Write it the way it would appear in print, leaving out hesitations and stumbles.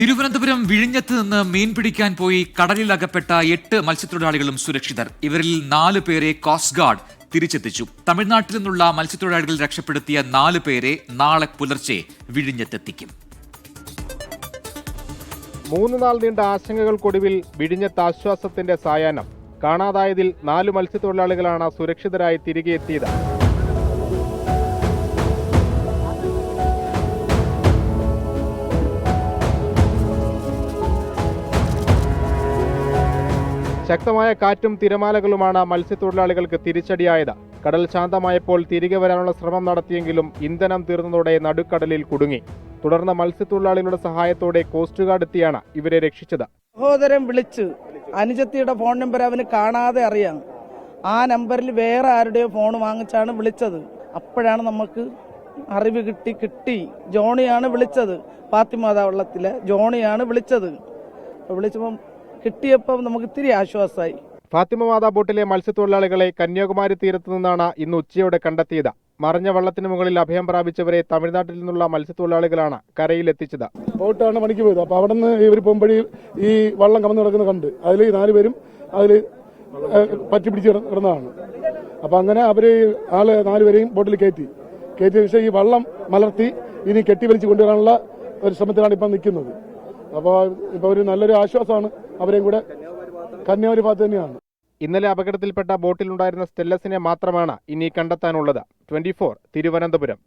തിരുവനന്തപുരം വിഴിഞ്ഞത്ത് നിന്ന് മീൻ പിടിക്കാൻ പോയി കടലിൽ അകപ്പെട്ട 8 മത്സ്യത്തൊഴിലാളികളും സുരക്ഷിതർ. ഇവരിൽ 4 പേരെ കോസ്റ്റ് ഗാർഡ് തിരിച്ചെത്തിച്ചു. തമിഴ്നാട്ടിൽ നിന്നുള്ള മത്സ്യത്തൊഴിലാളികൾ രക്ഷപ്പെടുത്തിയ 4 പേരെ നാളെ പുലർച്ചെ വിഴിഞ്ഞത്തെത്തിക്കും. 3 നാൾ നീണ്ട ആശങ്കകൾക്കൊടുവിൽ വിഴിഞ്ഞത്ത് ആശ്വാസത്തിന്റെ സായാഹ്നം. കാണാതായതിൽ 4 മത്സ്യത്തൊഴിലാളികളാണ് സുരക്ഷിതരായി തിരികെ എത്തിയത്. ശക്തമായ കാറ്റും തിരമാലകളുമാണ് മത്സ്യത്തൊഴിലാളികൾക്ക് തിരിച്ചടിയായത്. കടൽ ശാന്തമായപ്പോൾ തിരികെ വരാനുള്ള ശ്രമം നടത്തിയെങ്കിലും ഇന്ധനം തീർന്നതോടെ നടുക്കടലിൽ കുടുങ്ങി. തുടർന്ന് മത്സ്യത്തൊഴിലാളികളുടെ സഹായത്തോടെ കോസ്റ്റ് ഗാർഡ് എത്തിയാണ് ഇവരെ രക്ഷിച്ചത്. സഹോദരൻ വിളിച്ച് അനുജത്തിയുടെ ഫോൺ നമ്പർ അവന് കാണാതെ അറിയാം. ആ നമ്പറിൽ വേറെ ആരുടെയോ ഫോൺ വാങ്ങിച്ചാണ് വിളിച്ചത്. അപ്പോഴാണ് നമുക്ക് അറിവ് കിട്ടി. ജോണിയാണ് വിളിച്ചത്. ഫാത്തിമാതാ വള്ളത്തിലെ ജോണിയാണ് വിളിച്ചത്. വിളിച്ചപ്പം കിട്ടിയപ്പോൾ നമുക്ക് ഇത്തിരി ആശ്വാസമായി. ഫാത്തിമ മാതാ ബോട്ടിലെ മത്സ്യത്തൊഴിലാളികളെ കന്യാകുമാരി തീരത്തു നിന്നാണ് ഇന്ന് ഉച്ചയോടെ കണ്ടെത്തിയത്. മറിഞ്ഞ വള്ളത്തിന് മുകളിൽ അഭയം പ്രാപിച്ചവരെ തമിഴ്നാട്ടിൽ നിന്നുള്ള മത്സ്യത്തൊഴിലാളികളാണ് കരയിലെത്തിച്ചത്. ബോട്ടാണ് പണിക്ക് പോയത്. അപ്പൊ അവിടെ നിന്ന് ഇവർ പോകുമ്പോഴേ ഈ വള്ളം കമന്ന് കിടക്കുന്നത് കണ്ട് അതിൽ 4 പേരും അതിൽ പറ്റിപ്പിടിച്ച് കിടന്നതാണ്. അപ്പൊ അങ്ങനെ അവര് 4 പേരെയും ബോട്ടിൽ കയറ്റിയ ശേഷം ഈ വള്ളം മലർത്തി ഇനി കെട്ടിവലിച്ച് കൊണ്ടുവരാനുള്ള ഒരു ശ്രമത്തിലാണ് ഇപ്പം നിൽക്കുന്നത്. അപ്പോൾ ഇപ്പൊ ഒരു നല്ലൊരു ആശ്വാസമാണ്. അവരെയും കൂടെ കന്യാകുമാരി ഭാഗത്ത് തന്നെയാണ്. ഇന്നലെ അപകടത്തിൽപ്പെട്ട ബോട്ടിലുണ്ടായിരുന്ന സ്റ്റെല്ലസിനെ മാത്രമാണ് ഇനി കണ്ടെത്താനുള്ളത്. 24 തിരുവനന്തപുരം.